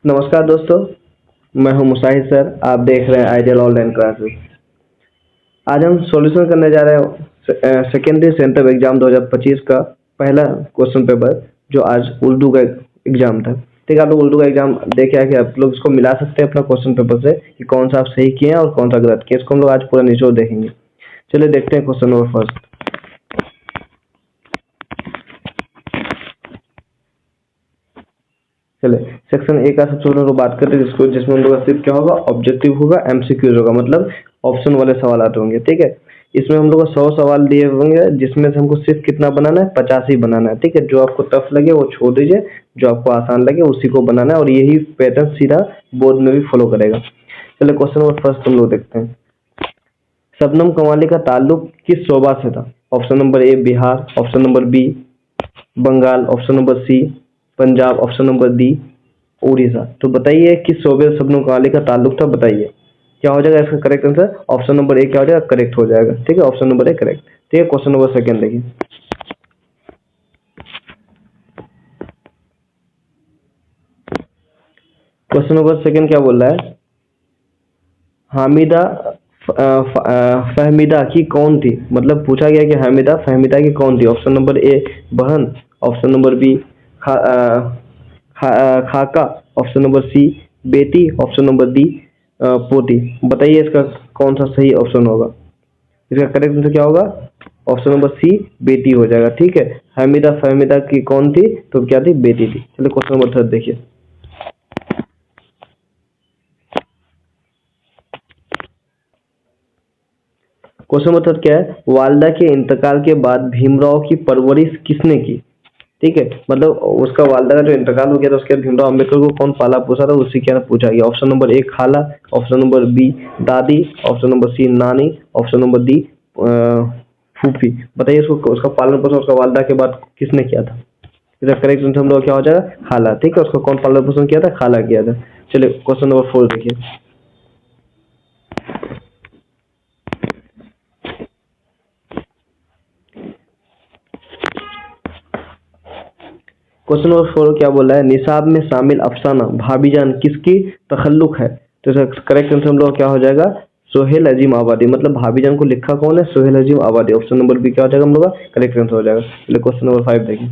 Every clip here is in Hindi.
नमस्कार दोस्तों, मैं हूं मुसाहिद सर। आप देख रहे हैं आइडियल ऑनलाइन क्लासेस। आज हम सॉल्यूशन करने जा रहे हैं सेकेंडरी सेंट्रल एग्जाम 2025 का पहला क्वेश्चन पेपर, जो आज उर्दू का एग्जाम था। ठीक है, आप लोग उर्दू का एग्जाम देखे आके आप लोग इसको मिला सकते हैं अपना क्वेश्चन पेपर से कि कौन सा आप सही किए हैं और कौन सा गलत किए। इसको हम लोग आज पूरा निचोड़ देखेंगे। चलिए देखते हैं क्वेश्चन नंबर फर्स्ट। चले सेक्शन ए का सबसे पहले हम लोग बात करते हैं, जिसमें हम लोग का सिर्फ क्या होगा, ऑब्जेक्टिव होगा, एमसीक्यूज होगा, मतलब ऑप्शन वाले सवाल आते होंगे। ठीक है, इसमें हम लोग को 100 सवाल दिए होंगे, जिसमें से हमको सिर्फ कितना बनाना है, 50 ही बनाना है। ठीक है, जो आपको टफ लगे वो छोड़ दीजिए, जो आपको आसान लगे उसी को बनाना है, और यही पैटर्न सीधा बोर्ड में भी फॉलो करेगा। चलिए क्वेश्चन नंबर फर्स्ट हम लोग देखते हैं। शबनम कवाली का ताल्लुक किस शोबा से था? Option number A Bihar, option number B Bengal, option number C Punjab, option number D Orissa. तो बताइए किस शोबे से शबनम कवाली का ताल्लुक था, बताइए क्या हो जाएगा इसका करेक्ट आंसर। ऑप्शन नंबर ए क्या हो जाएगा, करेक्ट हो जाएगा। ठीक है, ऑप्शन नंबर ए करेक्ट। ठीक है, क्वेश्चन नंबर सेकंड देखिए। क्वेश्चन नंबर सेकंड क्या बोल रहा है? हामिदा फहमीदा की कौन थी? मतलब पूछा गया कि हामिदा फहमीदा की कौन थी। ऑप्शन नंबर ए बहन, ऑप्शन नंबर बी खाका, ऑप्शन नंबर सी बेटी, ऑप्शन नंबर डी पोती। बताइए इसका कौन सा सही ऑप्शन होगा। इसका करेक्ट आंसर क्या होगा? ऑप्शन नंबर सी बेटी हो जाएगा। ठीक है, हमीदा फहमीदा की कौन थी? तो क्या थी? बेटी थी। चलिए क्वेश्चन नंबर थर्ड देखिए। क्वेश्चन नंबर थर्ड क्या है? वालदा के इंतकाल के बाद भीमराव की परवरिश किसने की? ठीक है, मतलब उसका वालदा का जो इंतकाल हो गया था, उसके बाद भीमराव अम्बेडकर को कौन पाला पोसा था, उसी के पूछा गया। ऑप्शन नंबर ए खाला, ऑप्शन नंबर बी दादी, ऑप्शन नंबर सी नानी, ऑप्शन नंबर डी फूफी। बताइए उसको, उसका पालन पोषण उसका वालदा के बाद किसने किया था? इसका करेक्ट आंसर हम लोग क्या हो जाएगा? खाला। ठीक है, उसको कौन पालन पोषण किया था? खाला किया था। चलिए क्वेश्चन नंबर फोर देखिए। क्वेश्चन नंबर फोर क्या बोला है? निसाब में शामिल अफसाना भाभीजान किसकी तखल्लुक है? तो इसका करेक्ट आंसर हम लोग क्या हो जाएगा? सोहेल अजीम आबादी। मतलब भाभीजान को लिखा कौन है? सोहेल अजीम आबादी। ऑप्शन नंबर बी क्या हो जाएगा हम लोग का? करेक्ट आंसर हो जाएगा। चलिए क्वेश्चन नंबर फाइव देखिए।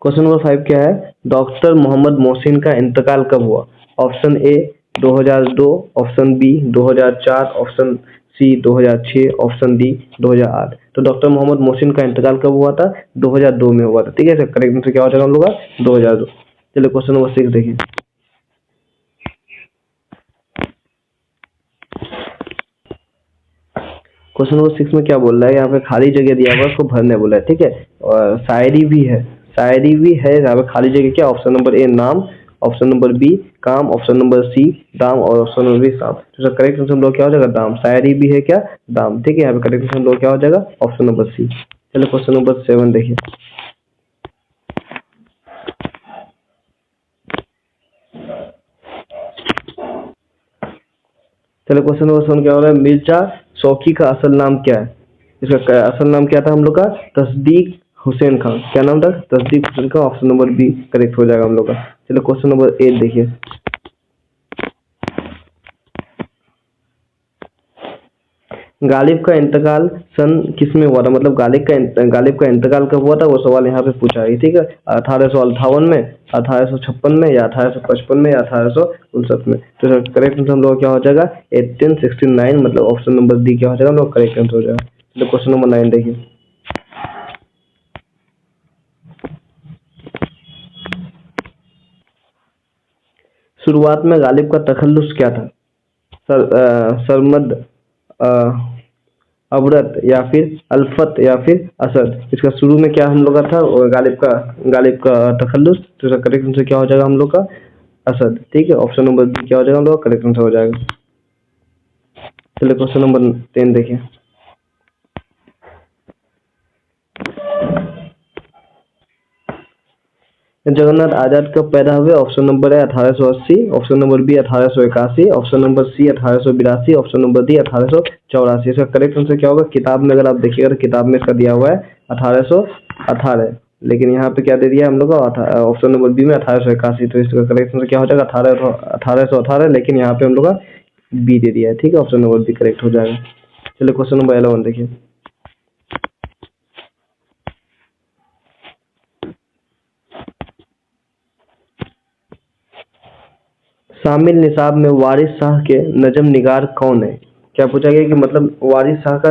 क्वेश्चन नंबर फाइव क्या है? डॉक्टर मोहम्मद मोहसिन का इंतकाल कब हुआ? Option A 2002, option B 2004, option C 2006, option D 2008। तो डॉक्टर मोहम्मद मोहसिन का इंतकाल कब हुआ था? 2002 में हुआ था। ठीक है, करेक्ट आंसर क्या हो जाएगा हम लोग का? 2002। चलिए क्वेश्चन नंबर सिक्स देखिए। क्वेश्चन नंबर सिक्स में क्या बोल रहा है? यहाँ पे खाली जगह दिया हुआ है, उसको भरने बोला है। ठीक है, और शायरी भी है, शायरी भी है। यहाँ पे खाली जगह क्या? ऑप्शन नंबर ए नाम, ऑप्शन नंबर बी काम, ऑप्शन नंबर सी दाम, और ऑप्शन नंबर बी शाम। तो करेक्ट आंसर हम लोग क्या हो जाएगा? दाम। शायरी भी है क्या? दाम। ठीक है, यहाँ पे करेक्ट आंसर हम लोग क्या हो जाएगा? Option number C. चलो क्वेश्चन नंबर सेवन देखिए। चलो क्वेश्चन नंबर सेवन क्या हो रहा है? मिर्जा शौकी का असल नाम क्या है? इसका असल नाम क्या था हम लोग का? तस्दीक हुसैन खान। क्या नाम था? Tasdiq Hussain Khan. Option number B correct हो जाएगा हम लोग का। चलो क्वेश्चन नंबर एट देखिए। गालिब का इंतकाल सन किस में हुआ था? मतलब गालिब का इंतकाल कब हुआ था, वो सवाल यहाँ पे पूछा है। ठीक है, 1858 में, 1856 में, या 1855 में, या 1859 में। तो करेक्ट आंसर हम लोग क्या हो जाएगा? 1869। मतलब ऑप्शन नंबर डी क्या हो जाएगा हम लोग? करेक्ट आंसर हो जाएगा। तो क्वेश्चन नंबर नाइन देखिए। शुरुआत में गालिब का तखल्लुस क्या था? सरमद, अ, अबरत, या फिर अल्फत, या फिर असद। इसका शुरू में क्या हम लोग का था? और गालिब का तखल्लुस। तो इसका करेक्ट आंसर क्या हो जाएगा हम लोग का? असद। ठीक है, ऑप्शन नंबर बी क्या हो जाएगा हम लोग का? करेक्ट आंसर हो जाएगा। चलिए क्वेश्चन नंबर 10 देखिए। जगन्नाथ आजाद कब पैदा हुए? ऑप्शन नंबर है 1880, option number B 1881, option number C 1882, option number D 1884। इसका करेक्ट आंसर क्या होगा? किताब में अगर आप देखिएगा तो किताब में इसका दिया हुआ है 1818, लेकिन यहाँ पे क्या दे दिया है हम लोग का? ऑप्शन नंबर बी में 1881। तो इसका करेक्ट आंसर क्या हो जाएगा? 1818, लेकिन यहाँ पे हम लोग का बी दे दिया है। ठीक है, ऑप्शन नंबर बी करेक्ट हो जाएगा। चलिए क्वेश्चन नंबर 11 देखिए। शामिल निसाब में वारिस शाह के नजम निगार कौन है? क्या पूछा गया कि मतलब वारिस शाह का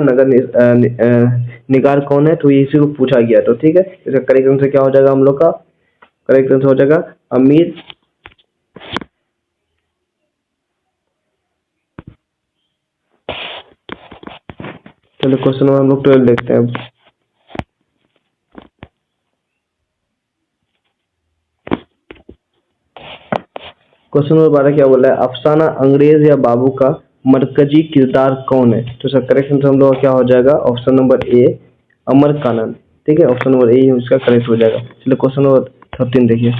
निगार कौन है? तो ये इसी को पूछा गया। तो ठीक है, इसका करेक्ट आंसर क्या हो जाएगा हम लोग का? करेक्ट आंसर हो जाएगा अमीर। चलो क्वेश्चन नंबर हम लोग 12 देखते हैं। क्वेश्चन नंबर 12 क्या बोला है? अफसाना अंग्रेज या बाबू का मरकजी किरदार कौन है? तो सर करेक्ट आंसर हम लोग का क्या हो जाएगा? ऑप्शन नंबर ए अमर कानन। ठीक है, ऑप्शन नंबर ए इसका करेक्ट हो जाएगा। चलिए क्वेश्चन नंबर 13 देखिए।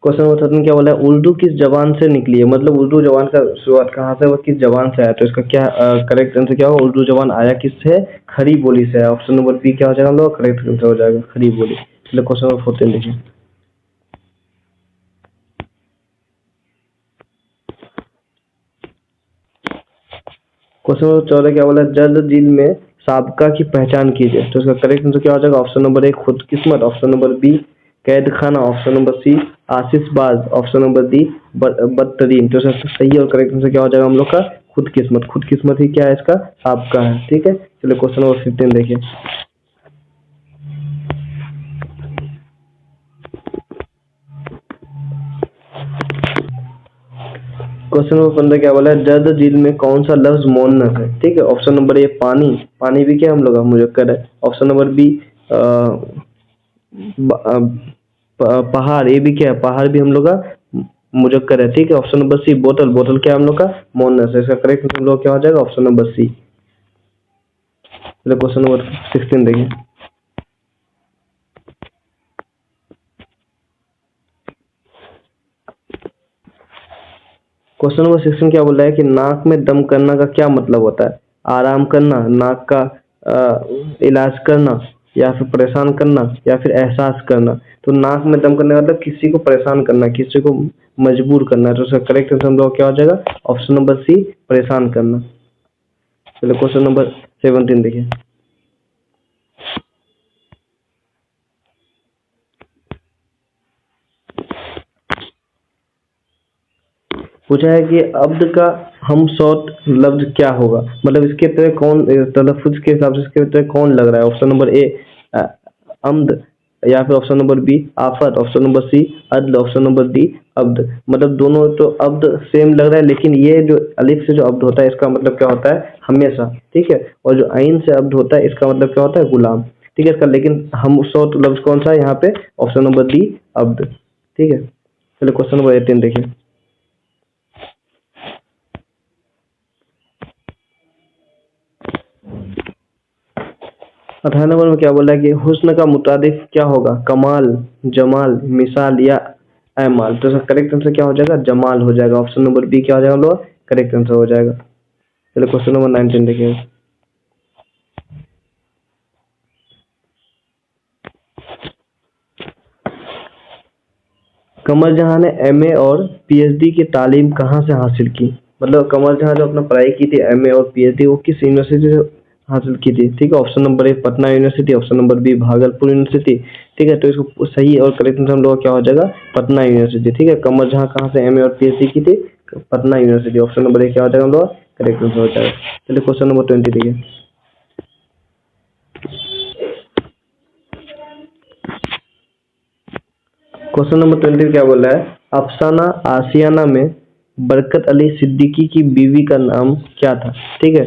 क्वेश्चन नंबर 13 क्या बोला है? उर्दू किस जबान से निकली है? मतलब उर्दू जबान का शुरुआत कहाँ से, वो किस जबान से आया? तो इसका क्या करेक्ट आंसर क्या होगा? उर्दू जबान आया किससे? खड़ी बोली से है। ऑप्शन नंबर बी क्या हो जाएगा हम लोग? करेक्ट आंसर हो जाएगा खड़ी बोली। चलिए क्वेश्चन नंबर 14 देखिए। क्वेश्चन नंबर 14 क्या बोला है? जल्द जेल में साबका की पहचान कीजिए। तो इसका करेक्ट आंसर क्या हो जाएगा? ऑप्शन नंबर ए खुदकिस्मत, ऑप्शन नंबर बी कैद खाना, ऑप्शन नंबर सी आशीषबाज, ऑप्शन नंबर डी बदतरीन। तो इसका सही और करेक्ट आंसर क्या हो जाएगा हम लोग का? खुदकिस्मत। खुदकिस्मत ही क्या है? इसका साबका है। ठीक है, चलिए क्वेश्चन नंबर 15 देखिए। क्वेश्चन नंबर 15 क्या बोला है? जर्द झील में कौन सा लफ्ज मोनस है? ठीक है, ऑप्शन नंबर ए पानी। पानी भी क्या हम लोग का मुजक्कर है। ऑप्शन नंबर बी पहाड़, ये भी क्या है? पहाड़ भी हम लोग का मुजक्कर है। ठीक है, ऑप्शन नंबर सी बोतल। बोतल क्या है हम लोग का? मोनस है। इसका करेक्ट आंसर हम लोग क्या हो जाएगा? Option number C. चलिए क्वेश्चन नंबर 16 देखिए। क्वेश्चन नंबर 16 क्या बोल रहा है कि नाक में दम करना का क्या मतलब होता है? आराम करना, नाक का इलाज करना, या फिर परेशान करना, या फिर एहसास करना। तो नाक में दम करने का मतलब किसी को परेशान करना, किसी को मजबूर करना। तो उसका करेक्ट आंसर हम लोग क्या हो जाएगा? ऑप्शन नंबर सी परेशान करना। चलो क्वेश्चन नंबर 17 देखिए। पूछा है कि अब्द का हम शॉर्ट लफ्ज क्या होगा? मतलब इसके तरह कौन तलफ़ुज़ के हिसाब से इसके तरह कौन लग रहा है? ऑप्शन नंबर ए अम्द, या फिर ऑप्शन नंबर बी आफत, ऑप्शन नंबर सी अदल, ऑप्शन नंबर डी अब्द। मतलब दोनों तो अब्द सेम लग रहा है, लेकिन ये जो अलिफ से जो अब्द होता है इसका मतलब क्या होता है? हमेशा। ठीक है, और जो आइन से अब्द होता है इसका मतलब क्या होता है? गुलाम। ठीक है, इसका लेकिन हम शॉर्ट लफ्ज कौन सा है यहाँ पे? Option number D अब्द। ठीक है, चलिए क्वेश्चन नंबर 18 देखिए। 18 नंबर में क्या बोला है कि हुस्न का मुतादिफ क्या होगा? कमाल, जमाल, मिसाल या एमाल। तो इसका करेक्ट आंसर क्या हो जाएगा? जमाल हो जाएगा। ऑप्शन नंबर बी क्या हो जाएगा हम लोग? करेक्ट आंसर हो जाएगा। चलो क्वेश्चन नंबर 19 देखिए। कमर जहां ने एमए और पीएचडी की तालीम कहाँ से हासिल की? मतलब कमर जहां जो अपना पढ़ाई की थी एमए और पीएचडी, वो किस यूनिवर्सिटी से हासिल की थी? ठीक है, option number A Patna university, option number B Bhagalpur university. ठीक है, तो इसको सही और करेक्ट आंसर हम लोग का क्या हो जाएगा? पटना यूनिवर्सिटी। ठीक है, कमर जहां कहाँ से एमए और पीएचडी की थी? पटना यूनिवर्सिटी। ऑप्शन नंबर ए क्या हो जाएगा हम लोग का? करेक्ट आंसर हो जाएगा। चलिए क्वेश्चन नंबर 20 देखिए। क्वेश्चन नंबर 20 क्या बोला है? अफसाना आशियाना में बरकत अली सिद्दीकी की बीवी का नाम क्या था? ठीक है,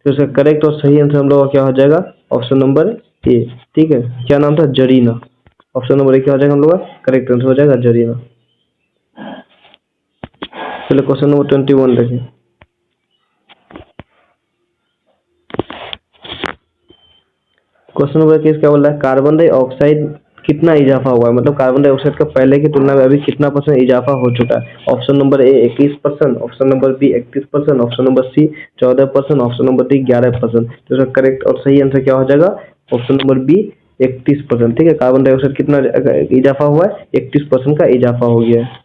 तो इसका करेक्ट और सही आंसर हम लोग का क्या हो जाएगा? ऑप्शन नंबर ए। ठीक है, क्या नाम था? जरीना। ऑप्शन नंबर ए क्या हो जाएगा हम लोग का? करेक्ट आंसर हो जाएगा जरीना। चलिए क्वेश्चन नंबर 21 देखिए। क्वेश्चन नंबर 21 क्या बोल रहा है, कार्बन डाइऑक्साइड कितना इजाफा हुआ है, मतलब कार्बन डाइऑक्साइड का पहले की तुलना में अभी कितना % इजाफा हो चुका है। Option number A 21%, option number B 31%, option number C 14%, option number D 11%। तो इसका करेक्ट और सही आंसर क्या हो जाएगा, ऑप्शन नंबर बी 31%। ठीक है, कार्बन डाइऑक्साइड कितना इजाफा हुआ है, 31% का इजाफा हो गया है।